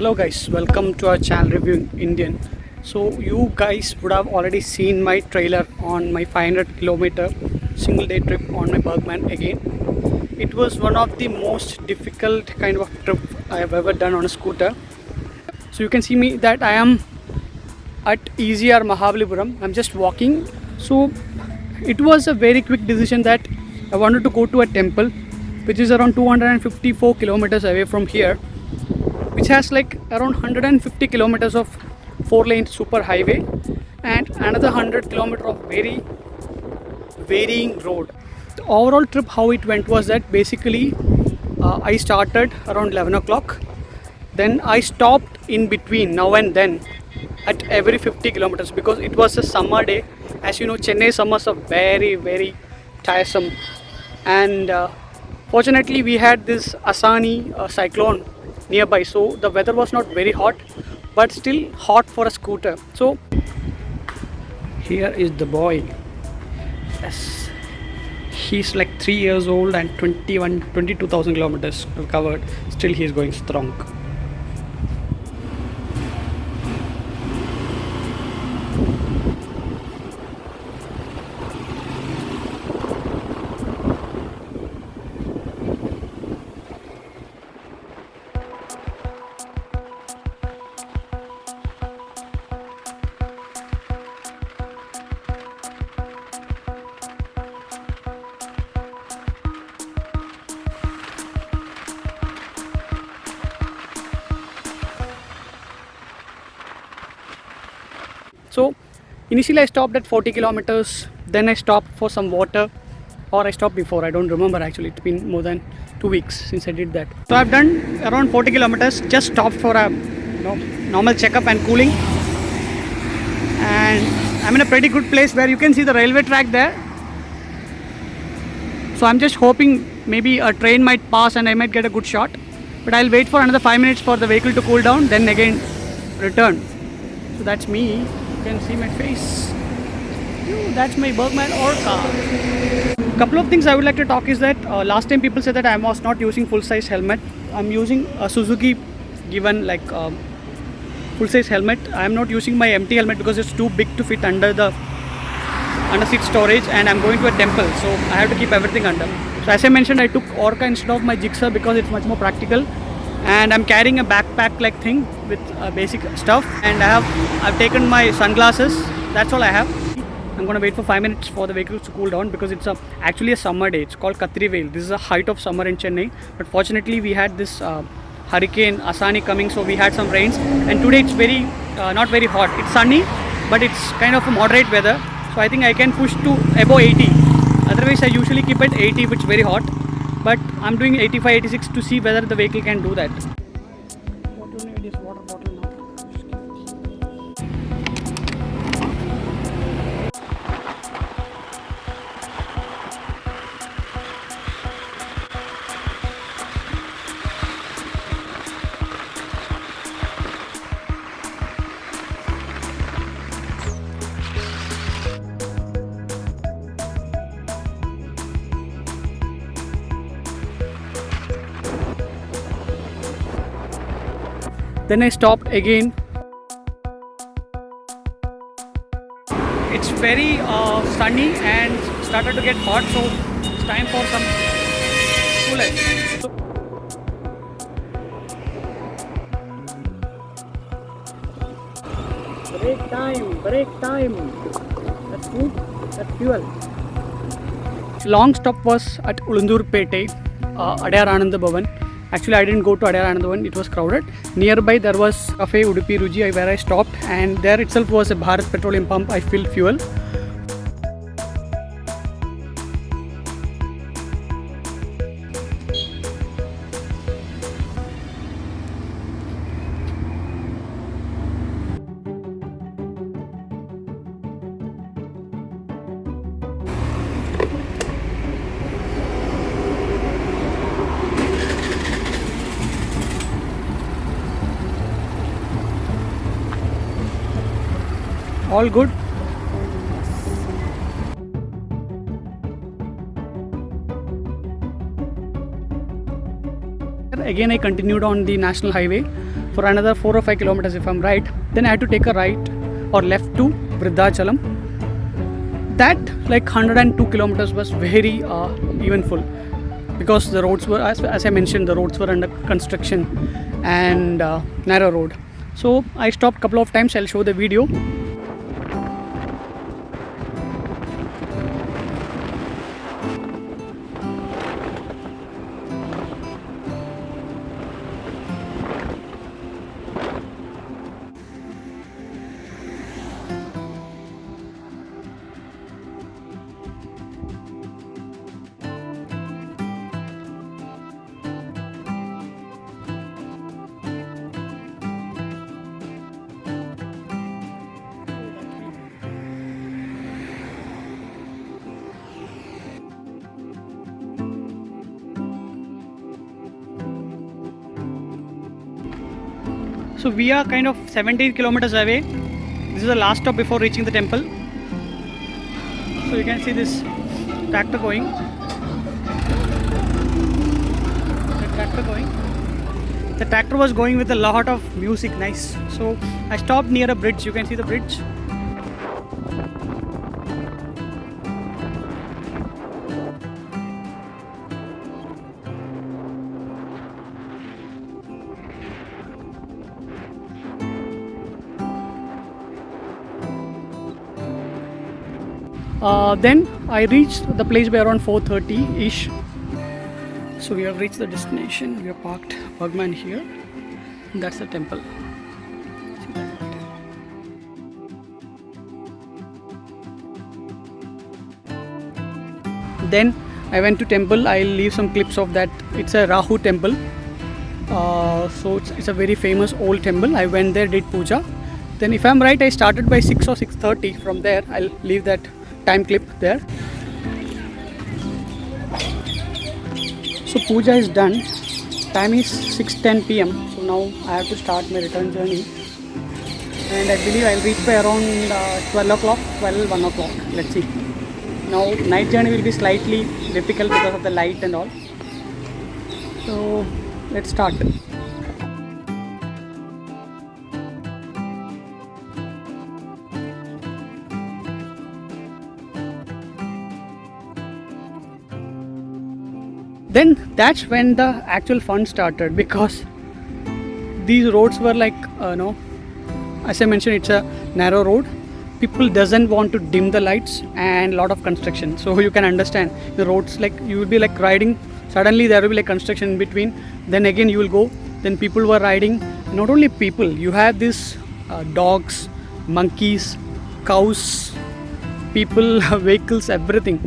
Hello guys, welcome to our channel Reviewing Indian. So you guys would have already seen my trailer on my 500 kilometer single day trip on my Burgman again. It was one of the most difficult kind of trip I have ever done on a scooter. So you can see me that I am at EZR Mahabalipuram. I'm just walking. So it was a very quick decision that I wanted to go to a temple which is around 254 kilometers away from here, which has like around 150 kilometers of 4-lane super highway and another 100 kilometer of very varying road. The overall trip, how it went was that basically I started around 11 o'clock, then I stopped in between now and then at every 50 kilometers because it was a summer day. As you know, Chennai summers are very tiresome, and fortunately we had this Asani cyclone nearby, so the weather was not very hot but still hot for a scooter. So here is the boy. Yes, he's like 3 years old and 22,000 kilometers covered. Still he is going strong. So initially I stopped at 40 kilometers, then I stopped for some water, or I stopped before, I don't remember actually. It's been more than 2 weeks since I did that. So I've done around 40 kilometers, just stopped for a normal checkup and cooling. And I'm in a pretty good place where you can see the railway track there. So I'm just hoping maybe a train might pass and I might get a good shot. But I'll wait for another 5 minutes for the vehicle to cool down, then again return. So that's me. You can see my face. That's my Burgman Orca. Couple of things I would like to talk is that last time people said that I was not using full size helmet. I'm using a Suzuki given like full size helmet. I am not using my empty helmet because it's too big to fit under the seat storage, and I'm going to a temple, so I have to keep everything under. So as I mentioned, I took Orca instead of my Jigsaw because it's much more practical. And I'm carrying a backpack like thing with basic stuff, and I've taken my sunglasses. That's all I have. I'm gonna wait for 5 minutes for the vehicles to cool down because it's actually a summer day. It's called Katri Veil. This is the height of summer in Chennai, but fortunately we had this hurricane Asani coming, so we had some rains, and today it's very not very hot. It's sunny, but it's kind of a moderate weather, so I think I can push to above 80. Otherwise I usually keep at 80 if it's very hot, but I'm doing 85, 86 to see whether the vehicle can do that. What you need is water bottle now. Then I stopped again. It's very sunny and started to get hot, so it's time for some coolers. Break time. That's food, that's fuel. Long stop was at Ulundurpete, Adayar Ananda Bhavan. Actually, I didn't go to Adayar Ananda Bhavan, it was crowded. Nearby there was Cafe Udupi Ruji where I stopped, and there itself was a Bharat petroleum pump. I filled fuel. All good. Again I continued on the national highway for another 4 or 5 kilometers if I'm right. Then I had to take a right or left to Vrindachalam. That like 102 kilometers was very eventful because the roads were, as I mentioned, the roads were under construction and narrow road. So I stopped a couple of times. I'll show the video. So we are kind of 17 kilometers away. This is the last stop before reaching the temple. So you can see this tractor going. The tractor was going with a lot of music, nice. So I stopped near a bridge. You can see the bridge. Then I reached the place by around 4:30-ish. So we have reached the destination. We have parked Burgman here. That's the temple. See that? Then I went to temple. I'll leave some clips of that. It's a Rahu temple. So it's a very famous old temple. I went there, did puja. Then if I'm right, I started by 6 or 6:30. From there, I'll leave that time clip there. So puja is done. Time is 6:10 p.m. So now I have to start my return journey. And I believe I'll reach by around 12 o'clock, 1 o'clock. Let's see. Now night journey will be slightly difficult because of the light and all. So let's start. Then that's when the actual fun started, because these roads were like, as I mentioned, it's a narrow road. People doesn't want to dim the lights and lot of construction. So you can understand the roads, like you will be like riding, suddenly there will be like construction in between. Then again you will go. Then people were riding. Not only people, you have these dogs, monkeys, cows, people, vehicles, everything.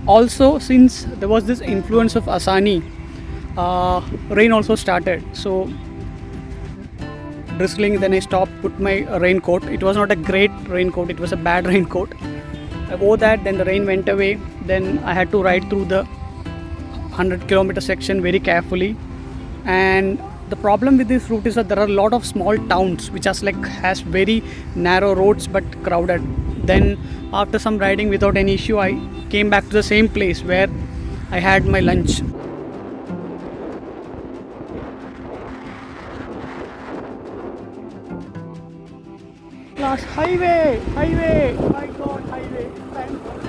Also, since there was this influence of Asani, rain also started. So drizzling, then I stopped, put my raincoat. It was not a great raincoat, it was a bad raincoat. I wore that, then the rain went away. Then I had to ride through the 100-kilometer section very carefully. And the problem with this route is that there are a lot of small towns which has very narrow roads but crowded. Then after some riding without any issue, I came back to the same place where I had my lunch. Last highway, my God, highway. Thank God.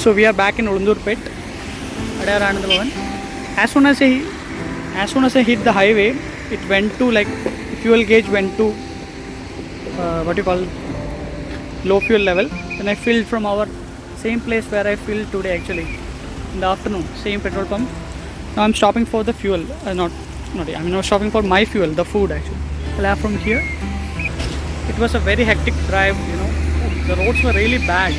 So we are back in Ulundurpet, Adayar Anand Bhavan. As soon as I hit the highway, it went to like fuel gauge went to what you call low fuel level. Then I filled from our same place where I filled today actually in the afternoon, same petrol pump. Now I'm stopping for the fuel, I'm not stopping for my fuel, the food actually. I'll have from here. It was a very hectic drive, you know. The roads were really bad.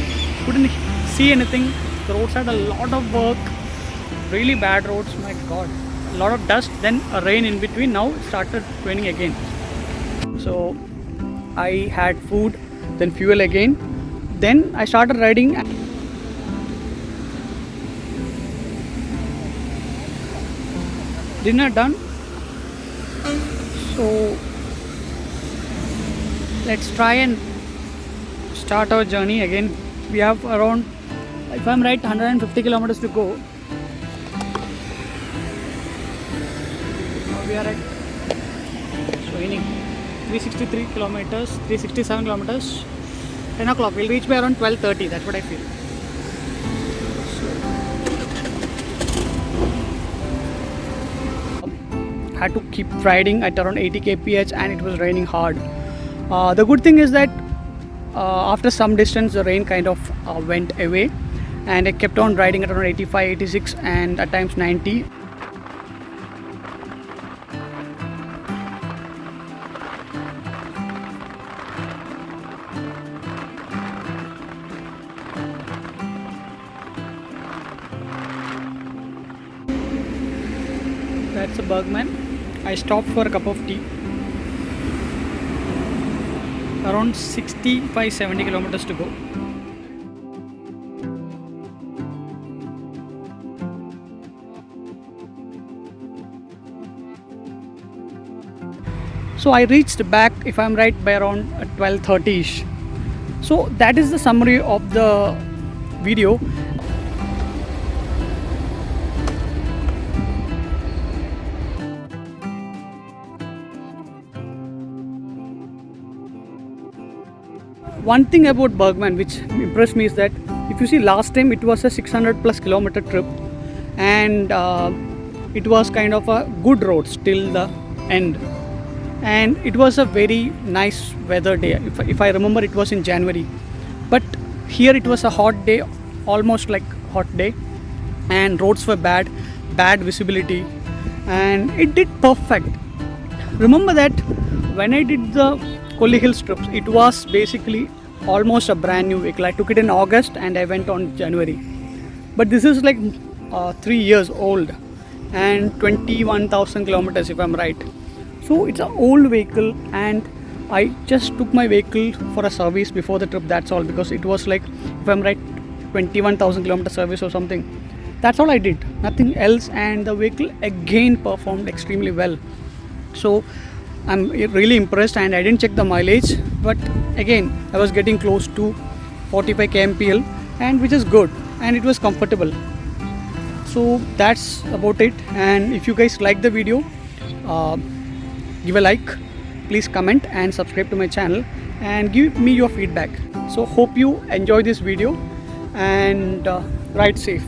Couldn't see anything. The roads had a lot of work. Really bad roads, my god. A lot of dust, then a rain in between. Now it started raining again. So I had food, then fuel again. Then I started riding. Dinner done. So let's try and start our journey again. We have around, if I'm right, 150 kilometers to go. Now we are at raining 363 kilometers, 367 kilometers. 10 o'clock. We'll reach by around 12:30. That's what I feel. Had to keep riding at around 80 kph and it was raining hard. The good thing is that after some distance the rain kind of went away and I kept on riding at around 85, 86 and at times 90. That's a Burgman. I stopped for a cup of tea. Around 65-70 kilometers to go. So I reached back, if I'm right, by around 12:30ish. So that is the summary of the video. One thing about Burgman which impressed me is that if you see last time it was a 600 plus kilometer trip and it was kind of a good road till the end and it was a very nice weather day. If I remember it was in January, but here it was a hot day, almost like hot day, and roads were bad visibility, and it did perfect. Remember that when I did the Kolli Hills trips, it was basically almost a brand new vehicle. I took it in August and I went on January. But this is like 3 years old and 21,000 kilometers if I'm right. So it's an old vehicle and I just took my vehicle for a service before the trip, that's all, because it was like, if I'm right, 21,000 kilometer service or something. That's all I did, nothing else, and the vehicle again performed extremely well. So I'm really impressed, and I didn't check the mileage, but again I was getting close to 45 kmpl, and which is good, and it was comfortable. So that's about it, and if you guys like the video, give a like, please comment and subscribe to my channel and give me your feedback. So hope you enjoy this video and ride safe.